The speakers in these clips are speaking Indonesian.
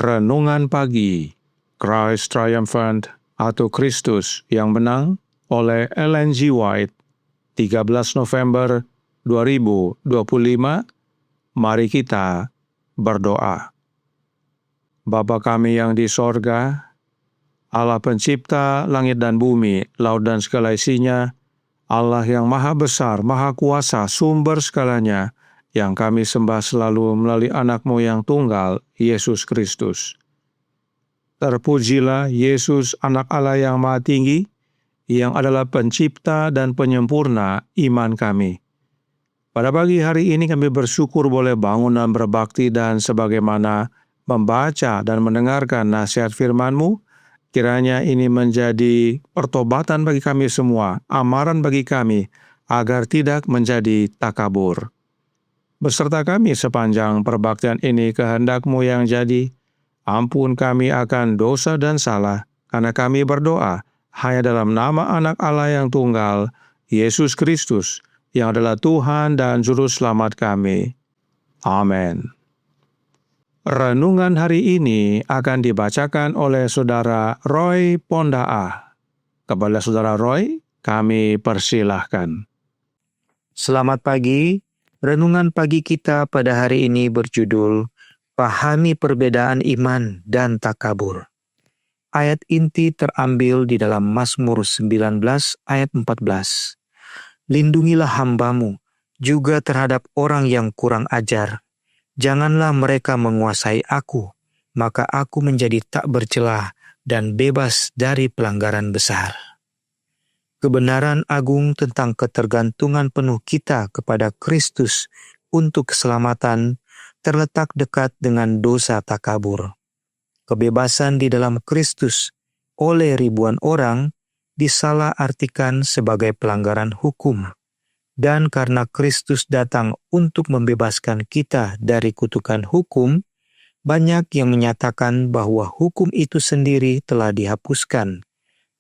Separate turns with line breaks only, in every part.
Renungan Pagi, Christ Triumphant atau Kristus yang Menang oleh Ellen G. White, 13 November 2025. Mari kita berdoa. Bapa kami yang di sorga, Allah pencipta langit dan bumi, laut dan segala isinya, Allah yang maha besar, maha kuasa, sumber segalanya, yang kami sembah selalu melalui anak-Mu yang tunggal, Yesus Kristus. Terpujilah Yesus, anak Allah yang maha tinggi, yang adalah pencipta dan penyempurna iman kami. Pada pagi hari ini kami bersyukur boleh bangun dan berbakti, dan sebagaimana membaca dan mendengarkan nasihat firman-Mu, kiranya ini menjadi pertobatan bagi kami semua, amaran bagi kami, agar tidak menjadi takabur. Beserta kami sepanjang perbaktian ini, kehendak-Mu yang jadi. Ampun kami akan dosa dan salah, karena kami berdoa hanya dalam nama anak Allah yang tunggal, Yesus Kristus, yang adalah Tuhan dan Juru Selamat kami. Amin. Renungan hari ini akan dibacakan oleh Saudara Roy Pondaa. Kepada Saudara Roy, kami persilahkan.
Selamat pagi. Renungan pagi kita pada hari ini berjudul Pahami Perbedaan Iman dan Takabur. Ayat inti terambil di dalam Mazmur 19 ayat 14. Lindungilah hamba-Mu juga terhadap orang yang kurang ajar. Janganlah mereka menguasai aku, maka aku menjadi tak bercelah dan bebas dari pelanggaran besar. Kebenaran agung tentang ketergantungan penuh kita kepada Kristus untuk keselamatan terletak dekat dengan dosa takabur. Kebebasan di dalam Kristus oleh ribuan orang disalahartikan sebagai pelanggaran hukum. Dan karena Kristus datang untuk membebaskan kita dari kutukan hukum, banyak yang menyatakan bahwa hukum itu sendiri telah dihapuskan,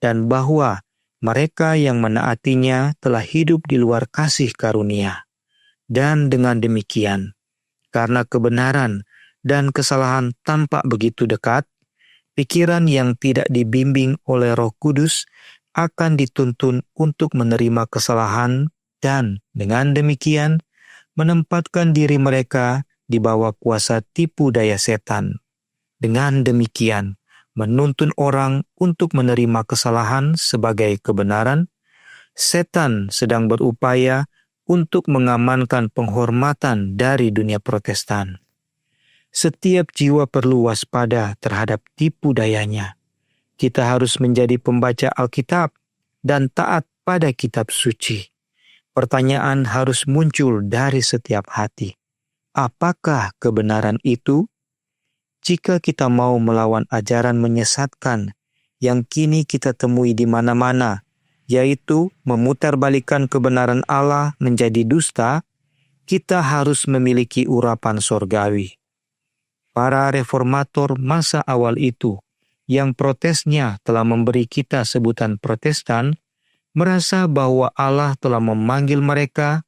dan bahwa mereka yang menaatinya telah hidup di luar kasih karunia. Dan dengan demikian, karena kebenaran dan kesalahan tampak begitu dekat, pikiran yang tidak dibimbing oleh Roh Kudus akan dituntun untuk menerima kesalahan dan dengan demikian menempatkan diri mereka di bawah kuasa tipu daya setan. Dengan demikian, menuntun orang untuk menerima kesalahan sebagai kebenaran, setan sedang berupaya untuk mengamankan penghormatan dari dunia Protestan. Setiap jiwa perlu waspada terhadap tipu dayanya. Kita harus menjadi pembaca Alkitab dan taat pada kitab suci. Pertanyaan harus muncul dari setiap hati. Apakah kebenaran itu? Jika kita mau melawan ajaran menyesatkan yang kini kita temui di mana-mana, yaitu memutarbalikkan kebenaran Allah menjadi dusta, kita harus memiliki urapan sorgawi. Para reformator masa awal itu, yang protesnya telah memberi kita sebutan Protestan, merasa bahwa Allah telah memanggil mereka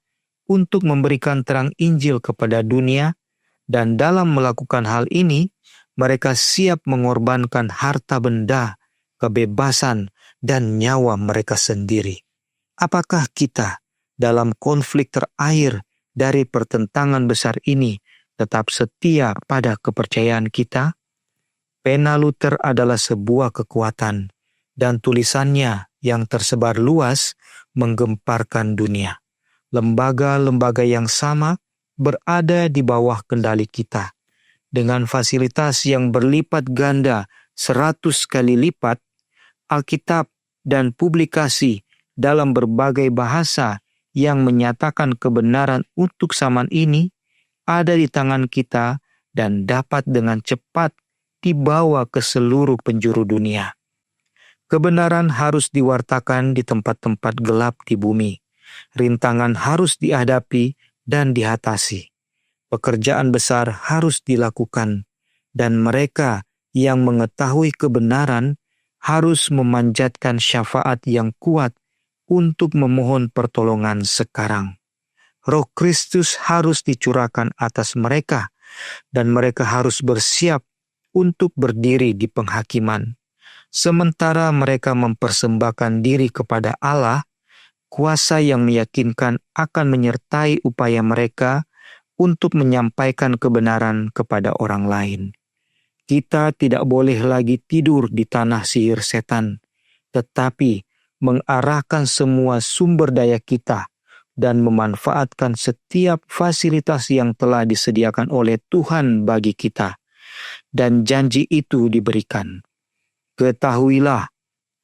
untuk memberikan terang Injil kepada dunia, dan dalam melakukan hal ini, mereka siap mengorbankan harta benda, kebebasan, dan nyawa mereka sendiri. Apakah kita dalam konflik terakhir dari pertentangan besar ini tetap setia pada kepercayaan kita? Pena Luther adalah sebuah kekuatan, dan tulisannya yang tersebar luas menggemparkan dunia. Lembaga-lembaga yang sama berada di bawah kendali kita. Dengan fasilitas yang berlipat ganda 100 kali lipat, Alkitab dan publikasi dalam berbagai bahasa yang menyatakan kebenaran untuk zaman ini ada di tangan kita dan dapat dengan cepat dibawa ke seluruh penjuru dunia. Kebenaran harus diwartakan di tempat-tempat gelap di bumi. Rintangan harus dihadapi dan diatasi. Pekerjaan besar harus dilakukan, dan mereka yang mengetahui kebenaran harus memanjatkan syafaat yang kuat untuk memohon pertolongan sekarang. Roh Kristus harus dicurahkan atas mereka, dan mereka harus bersiap untuk berdiri di penghakiman. Sementara mereka mempersembahkan diri kepada Allah, kuasa yang meyakinkan akan menyertai upaya mereka untuk menyampaikan kebenaran kepada orang lain. Kita tidak boleh lagi tidur di tanah sihir setan, tetapi mengarahkan semua sumber daya kita dan memanfaatkan setiap fasilitas yang telah disediakan oleh Tuhan bagi kita. Dan janji itu diberikan. Ketahuilah,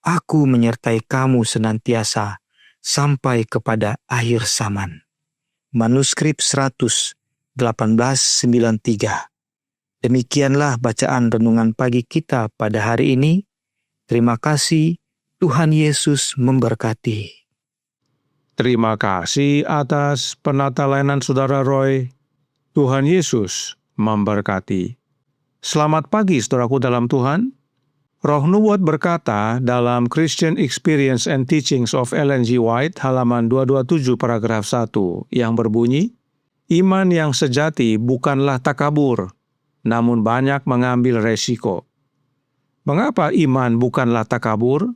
aku menyertai kamu senantiasa sampai kepada akhir zaman. Manuskrip 100, 1893. Demikianlah bacaan renungan pagi kita pada hari ini. Terima kasih, Tuhan Yesus memberkati.
Terima kasih atas penatelanan Saudara Roy. Tuhan Yesus memberkati. Selamat pagi saudaraku dalam Tuhan. Roh Nubuat berkata dalam Christian Experience and Teachings of Ellen G. White halaman 227 paragraf 1 yang berbunyi, iman yang sejati bukanlah takabur, namun banyak mengambil resiko. Mengapa iman bukanlah takabur?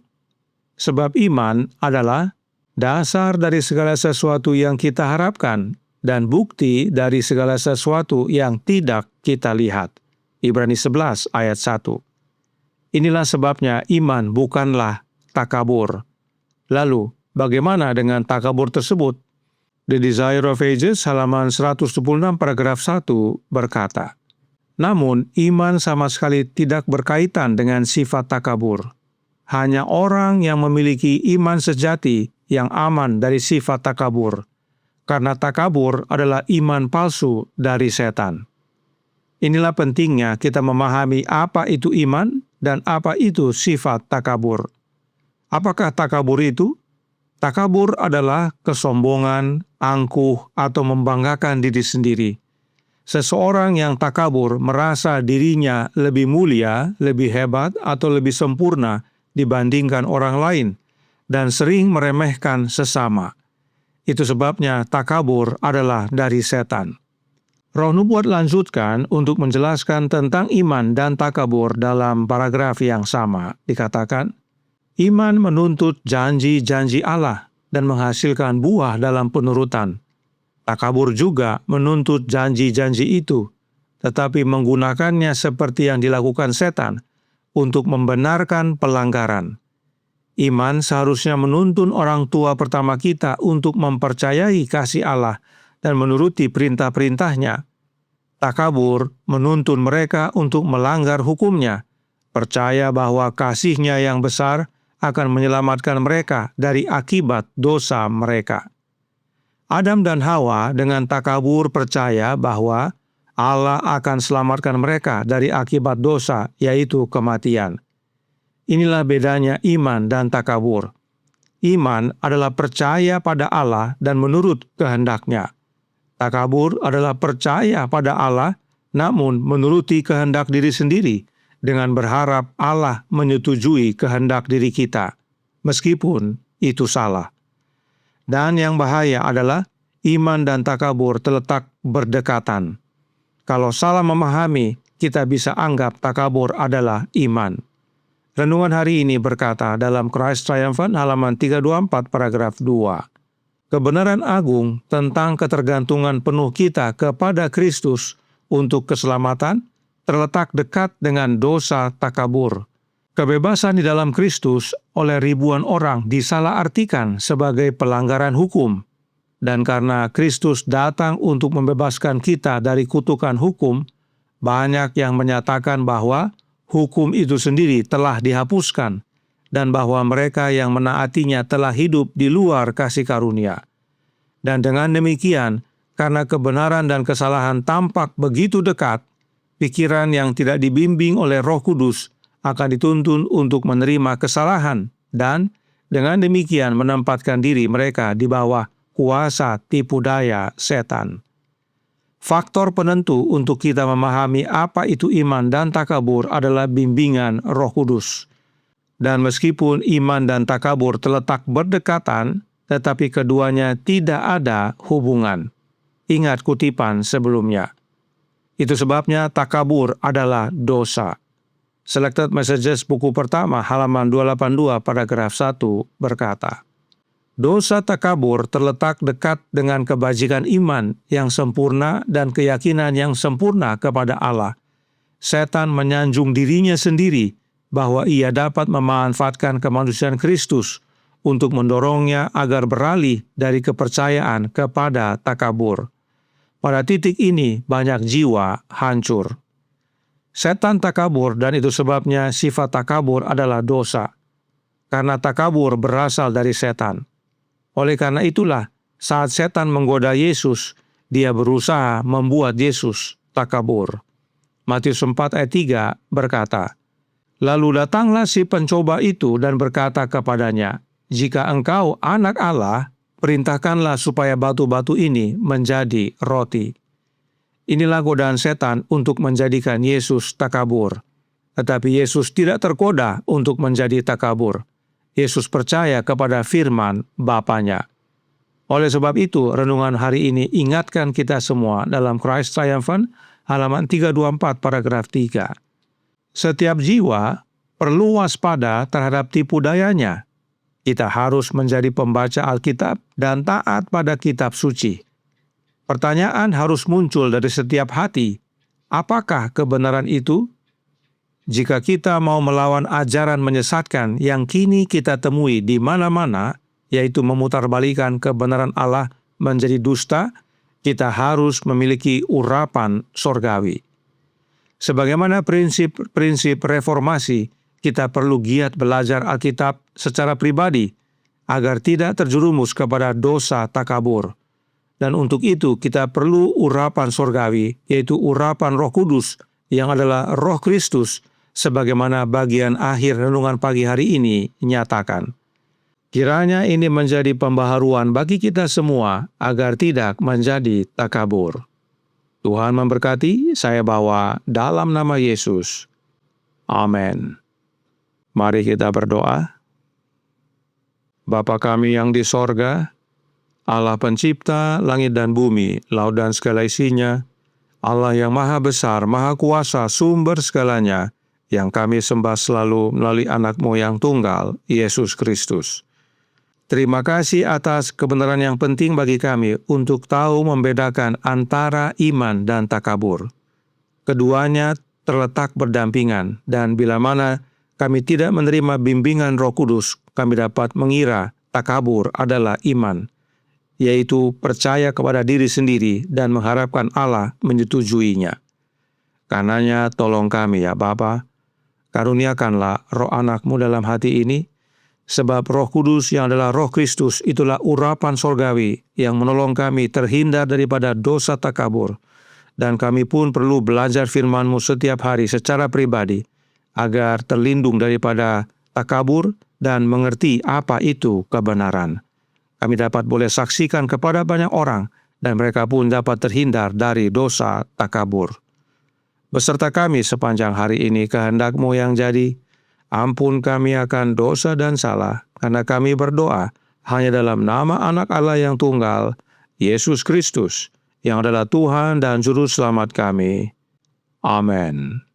Sebab iman adalah dasar dari segala sesuatu yang kita harapkan dan bukti dari segala sesuatu yang tidak kita lihat. Ibrani 11 ayat 1. Inilah sebabnya iman bukanlah takabur. Lalu, bagaimana dengan takabur tersebut? The Desire of Ages halaman 176 paragraf 1 berkata, namun iman sama sekali tidak berkaitan dengan sifat takabur. Hanya orang yang memiliki iman sejati yang aman dari sifat takabur, karena takabur adalah iman palsu dari setan. Inilah pentingnya kita memahami apa itu iman dan apa itu sifat takabur. Apakah takabur itu? Takabur adalah kesombongan, angkuh, atau membanggakan diri sendiri. Seseorang yang takabur merasa dirinya lebih mulia, lebih hebat, atau lebih sempurna dibandingkan orang lain, dan sering meremehkan sesama. Itu sebabnya takabur adalah dari setan. Roh Nubuat lanjutkan untuk menjelaskan tentang iman dan takabur dalam paragraf yang sama. Dikatakan, iman menuntut janji-janji Allah dan menghasilkan buah dalam penurutan. Takabur juga menuntut janji-janji itu, tetapi menggunakannya seperti yang dilakukan setan untuk membenarkan pelanggaran. Iman seharusnya menuntun orang tua pertama kita untuk mempercayai kasih Allah dan menuruti perintah-perintahnya. Takabur menuntun mereka untuk melanggar hukum-Nya, percaya bahwa kasih-Nya yang besar akan menyelamatkan mereka dari akibat dosa mereka. Adam dan Hawa dengan takabur percaya bahwa Allah akan selamatkan mereka dari akibat dosa, yaitu kematian. Inilah bedanya iman dan takabur. Iman adalah percaya pada Allah dan menurut kehendak-Nya. Takabur adalah percaya pada Allah, namun menuruti kehendak diri sendiri dengan berharap Allah menyetujui kehendak diri kita, meskipun itu salah. Dan yang bahaya adalah iman dan takabur terletak berdekatan. Kalau salah memahami, kita bisa anggap takabur adalah iman. Renungan hari ini berkata dalam Christ Triumphant halaman 324 paragraf 2. Kebenaran agung tentang ketergantungan penuh kita kepada Kristus untuk keselamatan terletak dekat dengan dosa takabur. Kebebasan di dalam Kristus oleh ribuan orang disalahartikan sebagai pelanggaran hukum. Dan karena Kristus datang untuk membebaskan kita dari kutukan hukum, banyak yang menyatakan bahwa hukum itu sendiri telah dihapuskan dan bahwa mereka yang menaatinya telah hidup di luar kasih karunia. Dan dengan demikian, karena kebenaran dan kesalahan tampak begitu dekat, pikiran yang tidak dibimbing oleh Roh Kudus akan dituntun untuk menerima kesalahan dan dengan demikian menempatkan diri mereka di bawah kuasa tipu daya setan. Faktor penentu untuk kita memahami apa itu iman dan takabur adalah bimbingan Roh Kudus. Dan meskipun iman dan takabur terletak berdekatan, tetapi keduanya tidak ada hubungan. Ingat kutipan sebelumnya. Itu sebabnya takabur adalah dosa. Selected Messages buku pertama halaman 282 paragraf 1 berkata, dosa takabur terletak dekat dengan kebajikan iman yang sempurna dan keyakinan yang sempurna kepada Allah. Setan menyanjung dirinya sendiri bahwa ia dapat memanfaatkan kemanusiaan Kristus untuk mendorongnya agar beralih dari kepercayaan kepada takabur. Pada titik ini banyak jiwa hancur. Setan takabur dan itu sebabnya sifat takabur adalah dosa. Karena takabur berasal dari setan. Oleh karena itulah saat setan menggoda Yesus, dia berusaha membuat Yesus takabur. Matius 4 ayat 3 berkata, lalu datanglah si pencoba itu dan berkata kepadanya, jika engkau anak Allah, perintahkanlah supaya batu-batu ini menjadi roti. Inilah godaan setan untuk menjadikan Yesus takabur. Tetapi Yesus tidak tergoda untuk menjadi takabur. Yesus percaya kepada firman Bapanya. Oleh sebab itu, renungan hari ini ingatkan kita semua dalam Christ Triumphant, halaman 324 paragraf 3. Setiap jiwa perlu waspada terhadap tipu dayanya. Kita harus menjadi pembaca Alkitab dan taat pada kitab suci. Pertanyaan harus muncul dari setiap hati. Apakah kebenaran itu? Jika kita mau melawan ajaran menyesatkan yang kini kita temui di mana-mana, yaitu memutarbalikan kebenaran Allah menjadi dusta, kita harus memiliki urapan sorgawi. Sebagaimana prinsip-prinsip reformasi, kita perlu giat belajar Alkitab secara pribadi agar tidak terjerumus kepada dosa takabur. Dan untuk itu kita perlu urapan sorgawi, yaitu urapan Roh Kudus yang adalah Roh Kristus, sebagaimana bagian akhir renungan pagi hari ini nyatakan. Kiranya ini menjadi pembaharuan bagi kita semua agar tidak menjadi takabur. Tuhan memberkati, saya bawa dalam nama Yesus. Amin. Mari kita berdoa. Bapa kami yang di sorga, Allah pencipta langit dan bumi, laut dan segala isinya, Allah yang maha besar, maha kuasa, sumber segalanya, yang kami sembah selalu melalui anak-Mu yang tunggal, Yesus Kristus. Terima kasih atas kebenaran yang penting bagi kami untuk tahu membedakan antara iman dan takabur. Keduanya terletak berdampingan, dan bila mana kami tidak menerima bimbingan Roh Kudus, kami dapat mengira takabur adalah iman, yaitu percaya kepada diri sendiri dan mengharapkan Allah menyetujuinya. Karenanya tolong kami ya Bapa, karuniakanlah roh anak-Mu dalam hati ini, sebab Roh Kudus yang adalah Roh Kristus itulah urapan sorgawi yang menolong kami terhindar daripada dosa takabur. Dan kami pun perlu belajar firman-Mu setiap hari secara pribadi, agar terlindung daripada takabur dan mengerti apa itu kebenaran. Kami dapat boleh saksikan kepada banyak orang, dan mereka pun dapat terhindar dari dosa takabur. Beserta kami sepanjang hari ini kehendak-Mu yang jadi. Ampun kami akan dosa dan salah, karena kami berdoa hanya dalam nama Anak Allah yang tunggal, Yesus Kristus, yang adalah Tuhan dan Juru Selamat kami. Amin.